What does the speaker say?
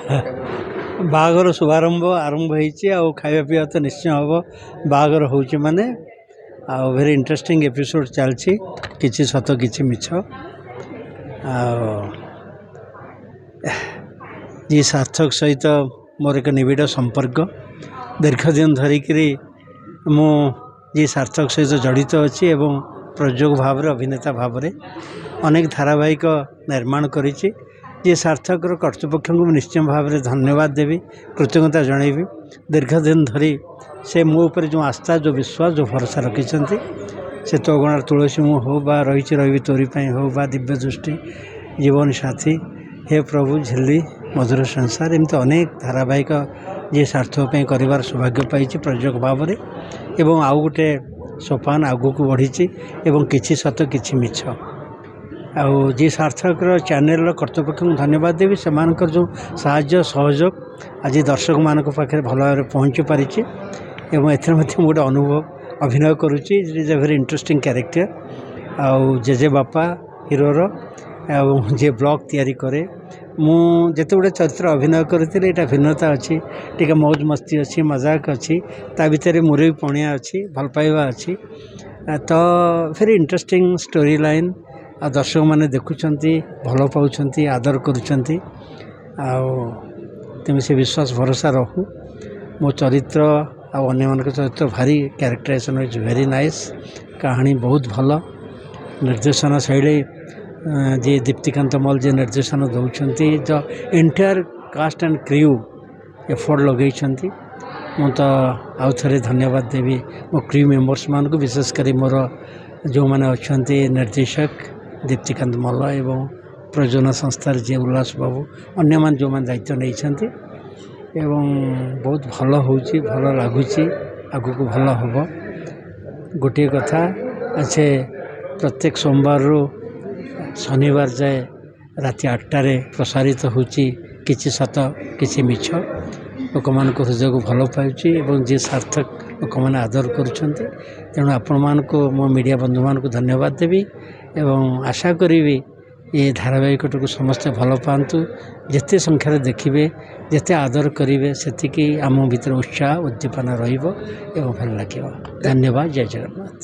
ବାହାଘର ଶୁଭାରମ୍ଭ ଆରମ୍ଭ ହେଇଛି ଆଉ ଖାଇବା ପିଇବା ତ ନିଶ୍ଚୟ ହେବ। ବାହାଘର ହେଉଛି ମାନେ ଆଉ ଭେରି ଇଣ୍ଟରେଷ୍ଟିଂ ଏପିସୋଡ଼ ଚାଲିଛି, କିଛି ସତ କିଛି ମିଛ। ଆଉ ଜି ସାର୍ଥକ ସହିତ ମୋର ଏକ ନିବିଡ଼ ସମ୍ପର୍କ। ଦୀର୍ଘ ଦିନ ଧରିକିରି ମୁଁ ଜି ସାର୍ଥକ ସହିତ ଜଡ଼ିତ ଅଛି ଏବଂ ପ୍ରଯୋଗ ଭାବରେ ଅଭିନେତା ଭାବରେ ଅନେକ ଧାରାବାହିକ ନିର୍ମାଣ କରିଛି। ଯେ ସାର୍ଥକର କର୍ତ୍ତୃପକ୍ଷଙ୍କୁ ମୁଁ ନିଶ୍ଚୟ ଭାବରେ ଧନ୍ୟବାଦ ଦେବି, କୃତଜ୍ଞତା ଜଣାଇବି। ଦୀର୍ଘ ଦିନ ଧରି ସେ ମୋ ଉପରେ ଯେଉଁ ଆସ୍ଥା, ଯେଉଁ ବିଶ୍ୱାସ, ଯେଉଁ ଭରସା ରଖିଛନ୍ତି, ସେ ତୋ ଅଗଣାର ତୁଳସୀ ମୁଁ ହଉ ବା ରହିଛି ରହିବି ତୋରି ପାଇଁ ହଉ ବା ଦିବ୍ୟ ଦୃଷ୍ଟି, ଜୀବନ ସାଥୀ, ହେ ପ୍ରଭୁ, ଝିଲ୍ଲି, ମଧୁର ସଂସାର, ଏମିତି ଅନେକ ଧାରାବାହିକ ଯିଏ ସାର୍ଥକ ପାଇଁ କରିବାର ସୌଭାଗ୍ୟ ପାଇଛି ପ୍ରଯୋଗ ଭାବରେ। ଏବଂ ଆଉ ଗୋଟେ ସୋପାନ ଆଗକୁ ବଢ଼ିଛି ଏବଂ କିଛି ସତ କିଛି ମିଛ। ଆଉ ଜି ସାର୍ଥକର ଚ୍ୟାନେଲର କର୍ତ୍ତୃପକ୍ଷଙ୍କୁ ଧନ୍ୟବାଦ ଦେବି, ସେମାନଙ୍କର ଯେଉଁ ସାହାଯ୍ୟ ସହଯୋଗ ଆଜି ଦର୍ଶକମାନଙ୍କ ପାଖରେ ଭଲ ଭାବରେ ପହଞ୍ଚି ପାରିଛି। ଏବଂ ଏଥିରେ ମଧ୍ୟ ମୁଁ ଗୋଟେ ଅଭିନୟ କରୁଛି। It is a very interesting character. ଆଉ ଜେଜେ ବାପା ହିରୋର ଏବଂ ଯିଏ ବ୍ଲଗ୍ ତିଆରି କରେ, ମୁଁ ଯେତେ ଗୁଡ଼ିଏ ଚରିତ୍ର ଅଭିନୟ କରିଥିଲି, ଏଇଟା ଭିନ୍ନତା ଅଛି, ଟିକେ ମୌଜ ମସ୍ତି ଅଛି, ମଜାକ ଅଛି, ତା ଭିତରେ ମୁରବି ପଣିଆ ଅଛି, ଭଲ ପାଇବା ଅଛି। ତ ଭେରି ଇଣ୍ଟରେଷ୍ଟିଂ ଷ୍ଟୋରି ଲାଇନ୍। ଆଉ ଦର୍ଶକମାନେ ଦେଖୁଛନ୍ତି, ଭଲ ପାଉଛନ୍ତି, ଆଦର କରୁଛନ୍ତି। ଆଉ ତେଣୁ ସେ ବିଶ୍ୱାସ ଭରସା ରହୁ। ମୋ ଚରିତ୍ର ଆଉ ଅନ୍ୟମାନଙ୍କ ଚରିତ୍ର ଭାରି କ୍ୟାରେକ୍ଟରାଇଜେସନ୍ ଇଜ୍ ଭେରି ନାଇସ୍। କାହାଣୀ ବହୁତ ଭଲ। ନିର୍ଦ୍ଦେଶନା ଶୈଳୀ ଯିଏ ଦୀପ୍ତିକାନ୍ତ ମଲ୍ ଯିଏ ନିର୍ଦ୍ଦେଶନା ଦେଉଛନ୍ତି, the entire cast and crew effort ଲଗେଇଛନ୍ତି। ମୁଁ ତ ଆଉ ଥରେ ଧନ୍ୟବାଦ ଦେବି ମୋ କ୍ରିଉ ମେମ୍ବର୍ସମାନଙ୍କୁ, ବିଶେଷ କରି ମୋର ଯେଉଁମାନେ ଅଛନ୍ତି ନିର୍ଦ୍ଦେଶକ ଦୀପ୍ତିକାନ୍ତ ମଲ୍ଲ ଏବଂ ପ୍ରଯୋଜନା ସଂସ୍ଥାର ଯିଏ ଉଲ୍ଲାସ ବାବୁ, ଅନ୍ୟମାନେ ଯେଉଁମାନେ ଦାୟିତ୍ୱ ନେଇଛନ୍ତି। ଏବଂ ବହୁତ ଭଲ ହେଉଛି, ଭଲ ଲାଗୁଛି, ଆଗକୁ ଭଲ ହେବ। ଗୋଟିଏ କଥା ଅଛି, ପ୍ରତ୍ୟେକ ସୋମବାରରୁ ଶନିବାର ଯାଏ ରାତି 8ଟାରେ ପ୍ରସାରିତ ହେଉଛି କିଛି ସତ କିଛି ମିଛ। ଲୋକମାନଙ୍କ ହୃଦୟକୁ ଭଲ ପାଉଛି ଏବଂ ଯିଏ ସାର୍ଥକ ଲୋକମାନେ ଆଦର କରୁଛନ୍ତି। ତେଣୁ ଆପଣମାନଙ୍କୁ, ମୋ ମିଡ଼ିଆ ବନ୍ଧୁମାନଙ୍କୁ ଧନ୍ୟବାଦ ଦେବି ଏବଂ ଆଶା କରିବି ଏ ଧାରାବାହିକଟିକୁ ସମସ୍ତେ ଭଲ ପାଆନ୍ତୁ। ଯେତେ ସଂଖ୍ୟାରେ ଦେଖିବେ, ଯେତେ ଆଦର କରିବେ, ସେତିକି ଆମ ଭିତରେ ଉତ୍ସାହ ଉଦ୍ଦୀପନା ରହିବ ଏବଂ ଭଲ ଲାଗିବ। ଧନ୍ୟବାଦ। ଜୟ ଜଗନ୍ନାଥ।